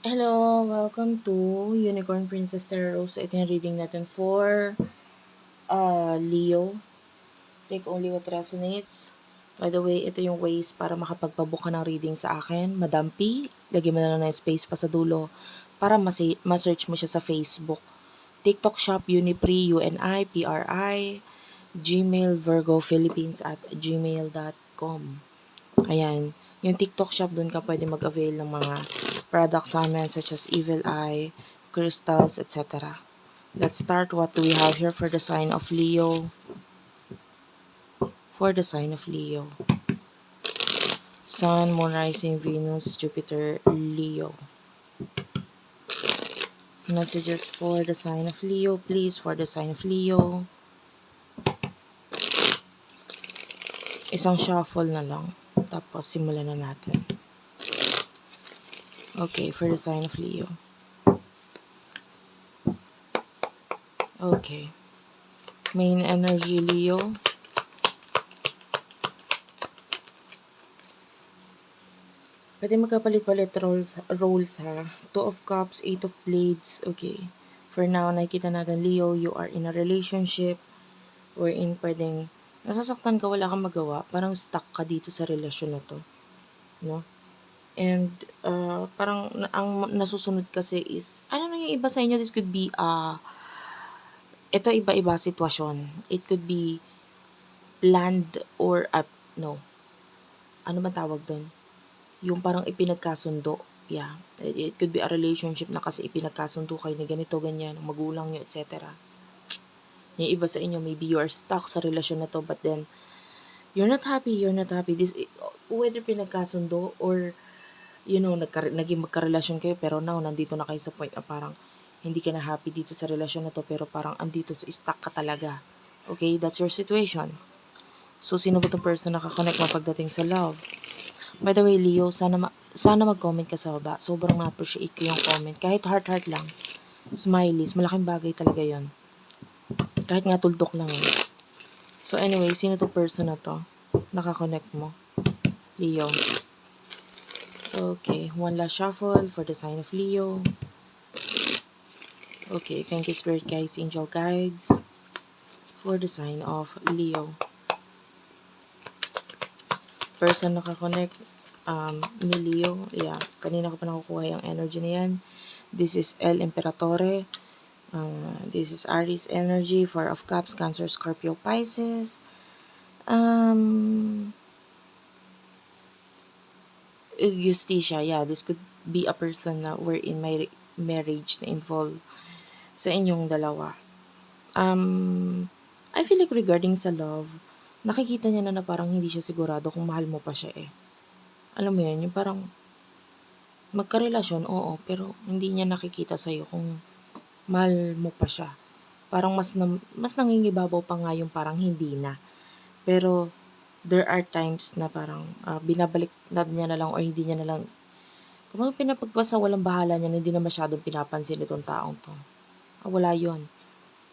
Hello, welcome to Unicorn Princess Tarot Rose. Ito yung reading natin for Leo. Take only what resonates. By the way, ito yung ways para makapagpabook ka ng reading sa akin. Madam P, lagyan mo na lang ng space pa sa dulo para ma-search mo siya sa Facebook. TikTok shop Unipri, UNIPRI, Gmail Virgo Philippines at gmail.com. Ayan. Yung TikTok shop, dun ka pwede mag-avail ng mga products namin such as Evil Eye, crystals, etc. Let's start. What do we have here for the sign of Leo? For the sign of Leo. Sun, Moon, Rising, Venus, Jupiter, Leo. Messages for the sign of Leo, please. For the sign of Leo. Isang shuffle na lang. Tapos simulan na natin. Okay, for the sign of Leo. Okay. Main energy, Leo. Pwede magkapalit-palit roles ha. Two of Cups, Eight of Blades. Okay. For now, nakikita natin, Leo, you are in a relationship wherein pwedeng nasasaktan ka, wala kang magawa. Parang stuck ka dito sa relasyon na to. No? And parang ang nasusunod kasi is, ano na yung iba sa inyo, this could be, ito iba-iba sitwasyon. It could be planned or, no. Ano ba tawag doon? Yung parang ipinagkasundo. Yeah. It could be a relationship na kasi ipinagkasundo kayo na ganito, ganyan, ng magulang nyo, etc. Yung iba sa inyo, maybe you are stuck sa relasyon na to, but then, you're not happy. This, whether pinagkasundo or, naging magkarelasyon kayo, pero now, nandito na kayo sa point na parang, hindi ka na happy dito sa relasyon na to, pero parang andito sa stuck ka talaga. Okay, that's your situation. So, sino ba itong person na kakonect mo pagdating sa love? By the way, Leo, sana mag-comment ka sa baba. Sobrang ma-appreciate ko yung comment. Kahit heart-heart lang. Smileys. Malaking bagay talaga yon. Kahit nga tuldok lang. So anyway, sino to person na to? Nakakonect mo. Leo. Okay. One last shuffle for the sign of Leo. Okay. Thank you, Spirit Guides, Angel Guides. For the sign of Leo. Person nakakonect ni Leo. Yeah, kanina ko pa nakukuha yung energy na yan. This is El Imperatore. This is Aries energy, Four of Cups, Cancer, Scorpio, Pisces. Justicia, yeah, this could be a person na we're in my marriage na involved sa inyong dalawa. I feel like regarding sa love, nakikita niya na parang hindi siya sigurado kung mahal mo pa siya eh. Alam mo yun, yung parang magkarelasyon, oo, pero hindi niya nakikita sa'yo kung mahal mo pa siya. Parang mas nangingibabaw pa nga yung parang hindi na. Pero there are times na parang binabalik na niya na lang or hindi niya na lang, kung pinapagpasa, walang bahala niya, hindi na masyadong pinapansin itong taong to. Wala yun.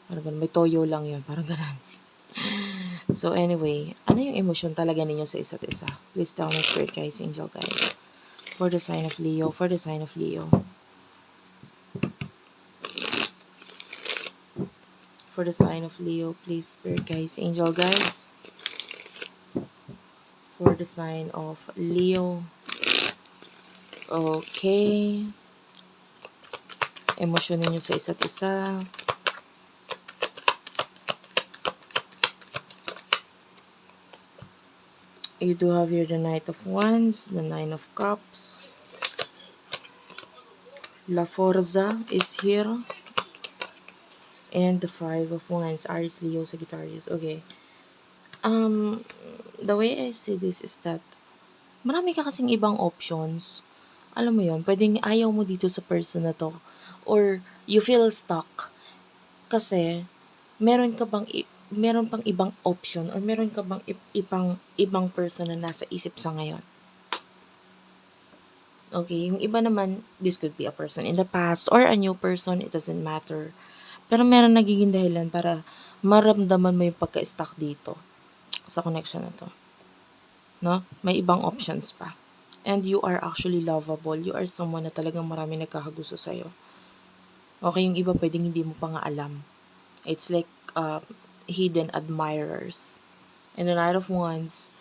Parang ganun, may toyo lang yun. Parang ganun. So anyway, ano yung emosyon talaga ninyo sa isa't isa? Please tell me, Spirit Guides, Angel Guides. For the sign of Leo, for the sign of Leo. For the sign of Leo, please, Spirit Guides, Angel Guides. For the sign of Leo. Okay. Emosyon ninyo sa isa't isa. You do have here the Knight of Wands, the Nine of Cups. La Forza is here. And the Five of Wands, Aries, Leo, Sagittarius. Okay. The way I see this is that marami ka kasing ibang options. Alam mo yon, pwedeng ayaw mo dito sa person na to. Or you feel stuck. Kasi meron pang ibang option or meron ka bang ibang person na nasa isip sa ngayon. Okay, yung iba naman, this could be a person in the past or a new person, it doesn't matter. Pero meron nagiging dahilan para maramdaman mo yung pagka-stuck dito sa connection na to. No? May ibang options pa. And you are actually lovable. You are someone na talagang marami nagkakagusto sa'yo. Okay, yung iba pwedeng hindi mo pa nga alam. It's like hidden admirers. And the Knight of Wands,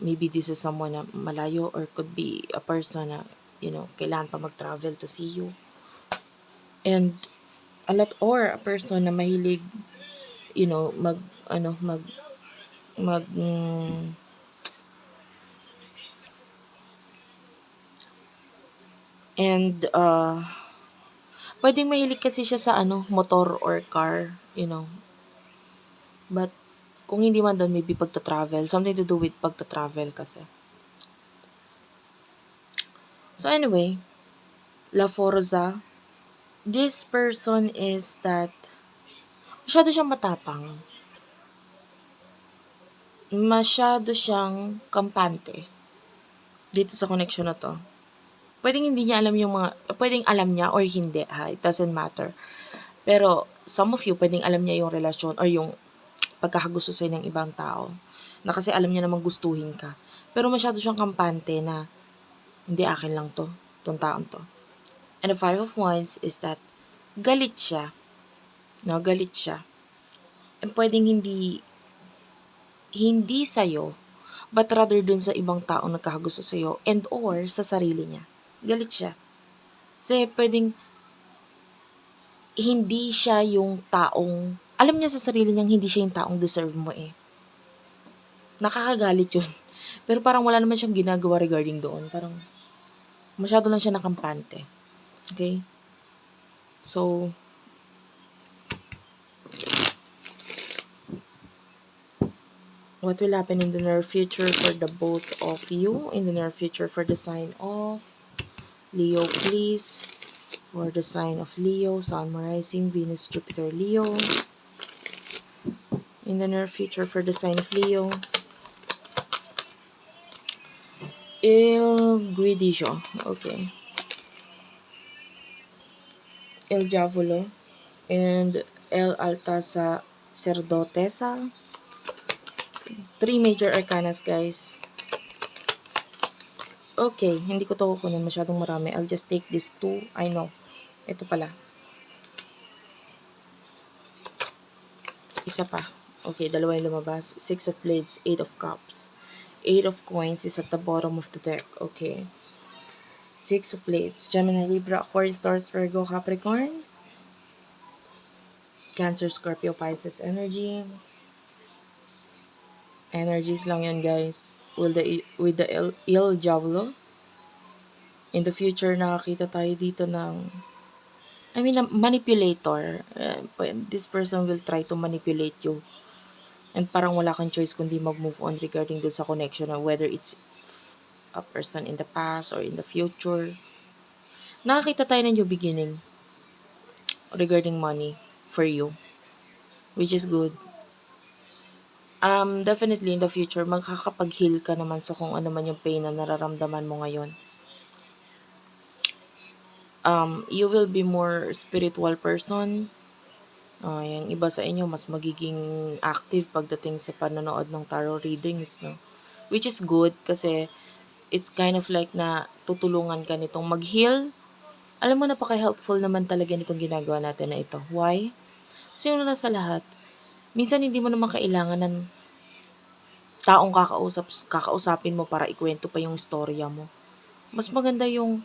maybe this is someone na malayo or could be a person na, kailangan pa mag-travel to see you. And a person na mahilig, mag, and, pwedeng mahilig kasi siya sa, motor or car, But, kung hindi man doon, maybe pagta-travel. Something to do with pagta-travel kasi. So anyway, La Forza, this person is that masyado siyang matapang. Masyado siyang kampante dito sa connection na to. Pwedeng hindi niya alam yung pwedeng alam niya or hindi, ha? It doesn't matter. Pero, some of you, pwedeng alam niya yung relasyon or yung pagkakagusto sa'yo ng ibang tao. Na kasi alam niya namang gustuhin ka. Pero masyado siyang kampante na, hindi akin lang to, tong taon to. And the 5 of Wands is that, galit siya. No, galit siya. And pwedeng hindi sa'yo, but rather dun sa ibang taong nagkakagusto sa'yo and or sa sarili niya. Galit siya. Kasi pwedeng hindi siya yung taong, alam niya sa sarili niyang hindi siya yung taong deserve mo eh. Nakakagalit yun. Pero parang wala naman siyang ginagawa regarding doon. Parang masyado lang siya nakampante. Okay? So, what will happen in the near future for the both of you? In the near future for the sign of Leo, please. For the sign of Leo, Sun, Rising, Venus, Jupiter, Leo. In the near future for the sign of Leo. Il Guidijo. Okay. El Diavolo. And El Alta Sacerdotesa. 3 major arcanas, guys. Okay, hindi ko to kukunin. Masyadong marami. I'll just take this 2. I know. Ito pala. Isa pa. Okay, dalawa yung lumabas. 6 of Blades, 8 of Cups. 8 of Coins is at the bottom of the deck. Okay. 6 of Blades. Gemini, Libra, Aquarius, Taurus, Virgo, Capricorn. Cancer, Scorpio, Pisces energy. Energies lang yan, guys. With the Il Diavolo. In the future, nakakita tayo dito ng manipulator. This person will try to manipulate you. And parang wala kang choice kundi mag-move on regarding dun sa connection, whether it's a person in the past or in the future. Nakakita tayo ng new beginning regarding money for you, which is good. Definitely in the future, magkakapag-heal ka naman sa kung ano man yung pain na nararamdaman mo ngayon. You will be more spiritual person. Yung iba sa inyo, mas magiging active pagdating sa panonood ng tarot readings, no? Which is good kasi it's kind of like na tutulungan ka nitong mag-heal. Alam mo, napaka-helpful naman talaga nitong ginagawa natin na ito. Why? Kasi una na sa lahat, minsan hindi mo naman kailangan ng taong kakausapin mo para ikwento pa yung storya mo. Mas maganda yung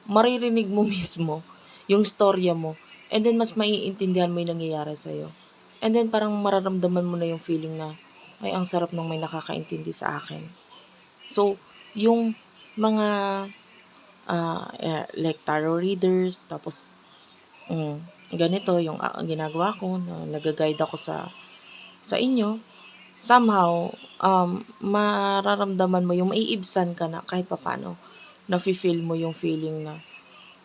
maririnig mo mismo yung storya mo. And then, mas maiintindihan mo yung nangyayari sa'yo. And then, parang mararamdaman mo na yung feeling na, ay, ang sarap nung may nakakaintindi sa akin. So, yung mga, like tarot readers, tapos, ganito, yung ginagawa ko, nag-guide ako sa inyo, somehow, mararamdaman mo yung maiibsan ka na kahit papano, na-feel mo yung feeling na,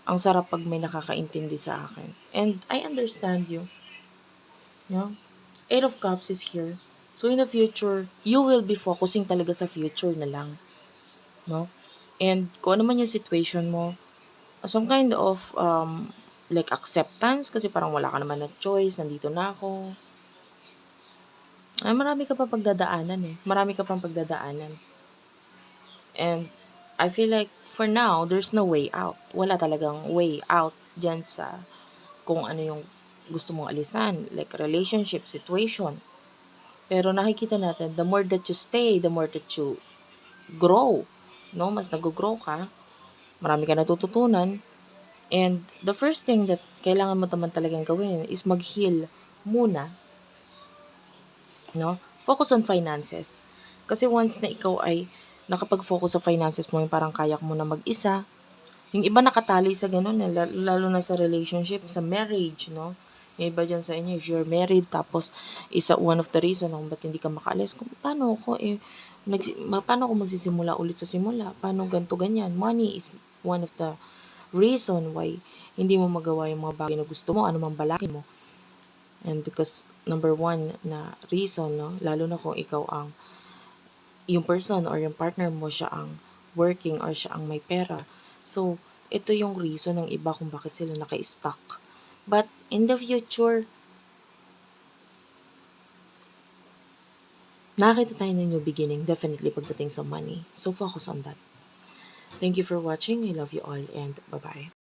ang sarap pag may nakakaintindi sa akin. And I understand you. No? 8 of Cups is here. So in the future, you will be focusing talaga sa future na lang. No? And kung ano man yung situation mo, some kind of like acceptance kasi parang wala ka naman na choice, nandito na ako. Ay, marami ka pang pagdadaanan. And I feel like for now, there's no way out. Wala talagang way out dyan sa kung ano yung gusto mong alisan, like relationship situation. Pero nakikita natin, the more that you stay, the more that you grow. No? Mas nag-grow ka, marami ka natututunan. And the first thing that kailangan mo naman talagang gawin is mag-heal muna. No? Focus on finances. Kasi once na ikaw ay nakapag-focus sa finances mo, yung parang kaya mo na mag-isa, yung iba nakatali sa ganun, lalo na sa relationship, sa marriage, no? Yung iba dyan sa inyo, if you're married, tapos one of the reason kung ba't hindi ka makaalis, kung paano ako paano ako magsisimula ulit sa simula? Paano ganto ganyan? Money is one of the reason why hindi mo magawa yung mga bagay na gusto mo, ano mang balakin mo. And because number one na reason, no, lalo na kung ikaw ang yung person or yung partner mo siya ang working or siya ang may pera. So, ito yung reason ng iba kung bakit sila naka-stuck. But in the future, nakakita tayo ng new beginning definitely pagdating sa money. So, focus on that. Thank you for watching. I love you all and bye-bye.